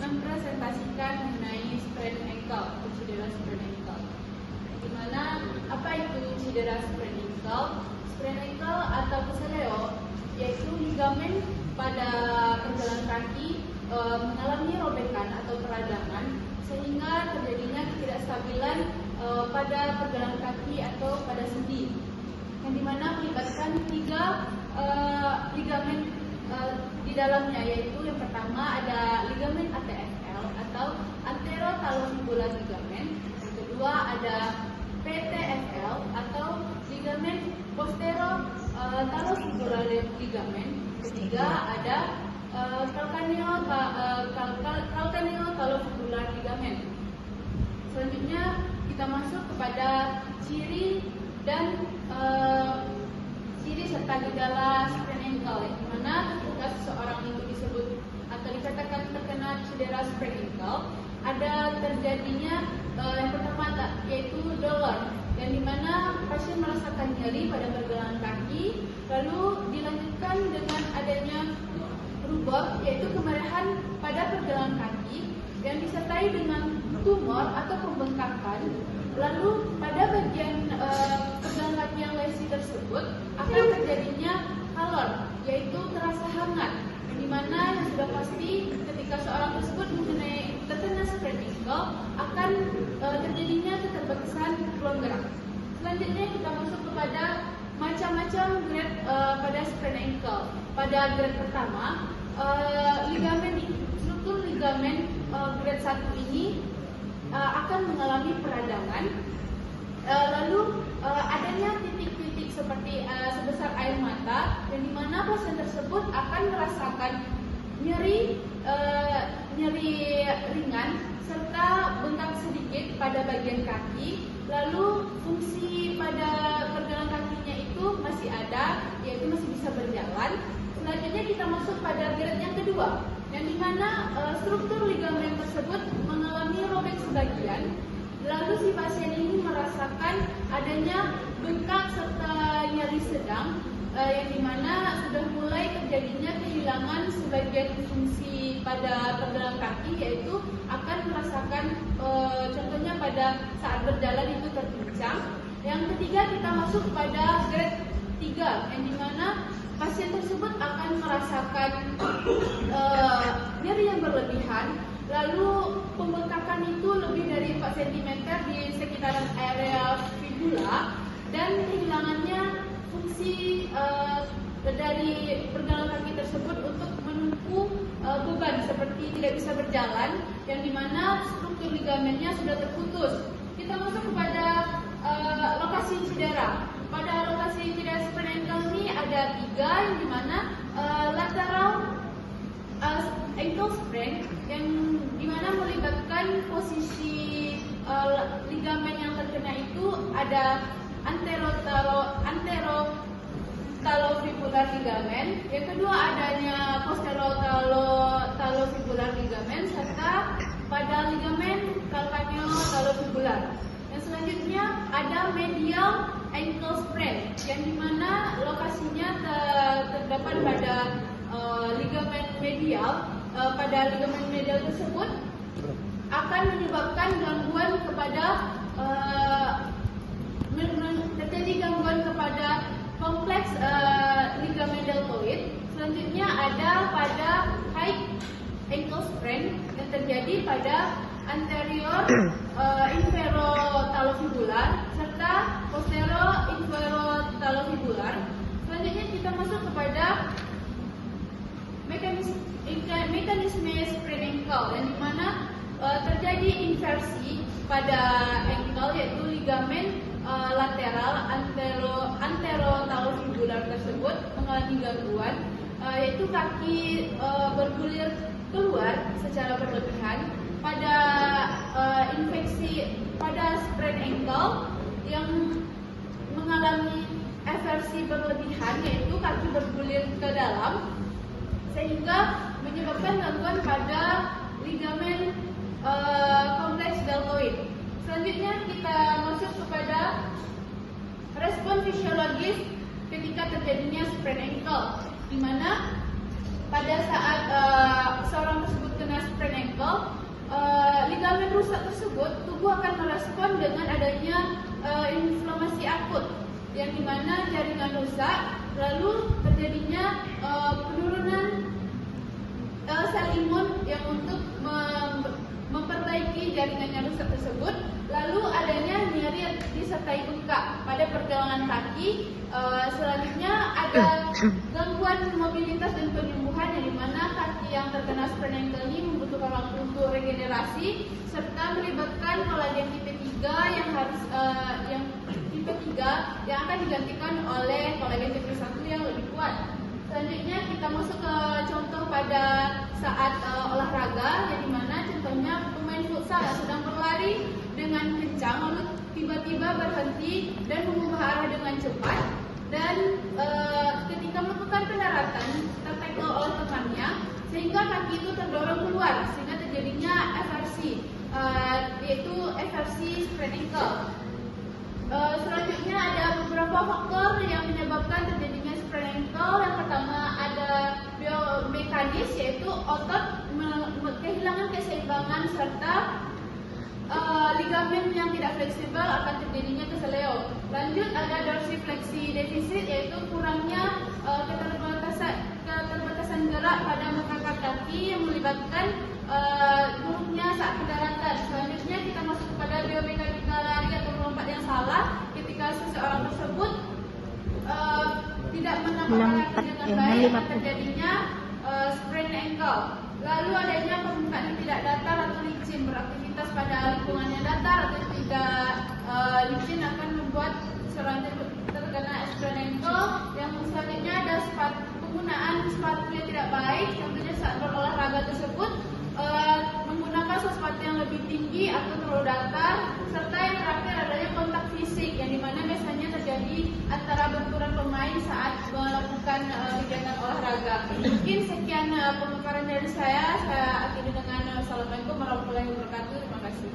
mempresentasikan mengenai sprain ankle atau cedera sprain ankle. Di mana apa itu cedera sprain ankle? Sprain ankle atau keseleo yaitu ligamen pada pergelangan kaki mengalami robekan atau peradangan sehingga terjadinya ketidakstabilan pada pergelangan kaki atau pada sendi, yang dimana melibatkan tiga ligamen di dalamnya, yaitu yang pertama ada ligamen ATFL atau anterotalofibular ligamen, yang kedua ada PTFL atau ligamen posterotalofibular ligamen, ketiga ada calcaneotalofibular ligamen. Selanjutnya kita masuk kepada ciri dan ciri serta gejala sprain ankle, yang dimana ketika seseorang itu disebut atau dikatakan terkena cedera sprain ankle, ada terjadinya yang pertama yaitu dolor, yang dimana pasien merasakan nyeri pada pergelangan kaki, lalu dilanjutkan dengan adanya rubor, yaitu kemerahan pada pergelangan kaki yang disertai dengan tumor atau pembengkakan. Lalu pada bagian pergelangan kaki yang lesi tersebut akan terjadinya kalor, yaitu terasa hangat, yang dimana yang sudah pasti ketika seorang tersebut terkena sprain ankle akan terjadinya keterbatasan ruang gerak. Selanjutnya kita masuk kepada macam-macam grade pada sprain ankle. Pada grade pertama, struktur ligamen grade 1 ini akan mengalami peradangan, lalu adanya titik-titik seperti sebesar air mata, yang dimana pasien tersebut akan merasakan nyeri ringan serta bengkak sedikit pada bagian kaki. Lalu fungsi pada pergelangan kakinya itu masih ada, yaitu masih bisa berjalan. Selanjutnya kita masuk pada grade yang kedua, yang dimana struktur ligamen tersebut mengalami robek sebagian. Lalu si pasien ini merasakan adanya bengkak serta nyeri sedang, yang dimana sudah mulai terjadinya kehilangan sebagian fungsi pada pergelangan kaki, yaitu akan merasakan contohnya pada saat berjalan itu terguncang. Yang ketiga kita masuk pada grade 3, yang dimana pasien tersebut akan merasakan nyeri yang berlebihan, lalu pembengkakan itu lebih dari 4 cm di sekitaran area fibula, dan kehilangannya fungsi dari pergelangan kaki tersebut untuk menumpu beban seperti tidak bisa berjalan, yang dimana struktur ligamennya sudah terputus. Kita masuk kepada lokasi cedera. Pada lokasi cedera sprain ankle ini ada 3, yang dimana lateral ankle sprain, yang dimana melibatkan posisi ligamen yang terkena itu ada anterotalofibular ligamen, yang kedua adanya posterotalofibular ligamen, serta pada ligamen calcaneotalofibular. Yang selanjutnya ada medial ankle sprain, yang dimana lokasinya terdapat pada ligamen medial. Pada ligamen medial tersebut akan menyebabkan gangguan kepada terjadi gangguan kepada kompleks ligamen deltoid. Selanjutnya ada pada high ankle sprain yang terjadi pada anterior inferotalofibular serta posterior inferotalofibular. Selanjutnya kita masuk kepada mekanisme sprain ankle, yang dimana terjadi inversi pada ankle, yaitu ligamen lateral anterotalofibular tersebut mengalami gangguan, yaitu kaki bergulir keluar secara berlebihan. Pada infeksi pada sprain ankle yang mengalami eversi berlebihan, yaitu kaki bergulir ke dalam, sehingga menyebabkan gangguan pada ligamen kompleks deltoid. Selanjutnya kita masuk kepada respon fisiologis ketika terjadinya sprain ankle, di mana pada saat seorang tersebut kena ankle, ligamen rusak tersebut tubuh akan merespon dengan adanya inflamasi akut, yang dimana jaringan rusak, lalu terjadinya penurunan sel imun yang untuk memperbaiki jaringan yang rusak tersebut, lalu adanya nyeri disertai bengkak pada pergelangan kaki. Selanjutnya ada gangguan mobilitas dan penyembuhan, yang dimana kaki yang terkena sprain ankle ini membutuhkan waktu untuk regenerasi, serta melibatkan kolagen tipe 3 yang tipe 3 yang akan digantikan oleh kolagen tipe 1 yang lebih kuat. Selanjutnya kita masuk ke contoh pada saat olahraga, yang dimana contohnya pemain futsal yang sedang berlari dengan kencang lalu tiba-tiba berhenti dan mengubah arah dengan cepat, dan ketika melakukan pendaratan tertackle oleh temannya sehingga kaki itu terdorong keluar sehingga terjadinya FRC, yaitu FRC sprain ankle. Selanjutnya ada beberapa faktor yang menyebabkan terjadinya sprain ankle. Yang pertama ada biomekanis, yaitu otot kehilangan keseimbangan serta ligamen yang tidak fleksibel akan terjadinya keseleo. Lanjut ada dorsifleksi defisit, yaitu kurangnya keterbatasan gerak pada mengangkat kaki yang melibatkan buruknya saat pendaratan. Selanjutnya kita masuk kepada biomekanika lari atau melompat yang salah, ketika seseorang tersebut tidak menangkap kaki dengan baik akan terjadinya sprain ankle. Lalu adanya permukaan yang tidak datar atau licin, beraktivitas pada lingkungan yang datar atau tidak licin akan membuat seseorang terkena sprain ankle. Yang selanjutnya ada penggunaan sepatu yang tidak baik, contohnya saat berolahraga tersebut menggunakan sepatu yang lebih tinggi atau terlalu datar, serta yang terakhir adanya kontak fisik, yang dimana biasanya terjadi antara benturan pemain saat melakukan kegiatan olahraga. Mungkin sekian pemaparan dari saya akhiri dengan Assalamualaikum warahmatullahi wabarakatuh. Terima kasih.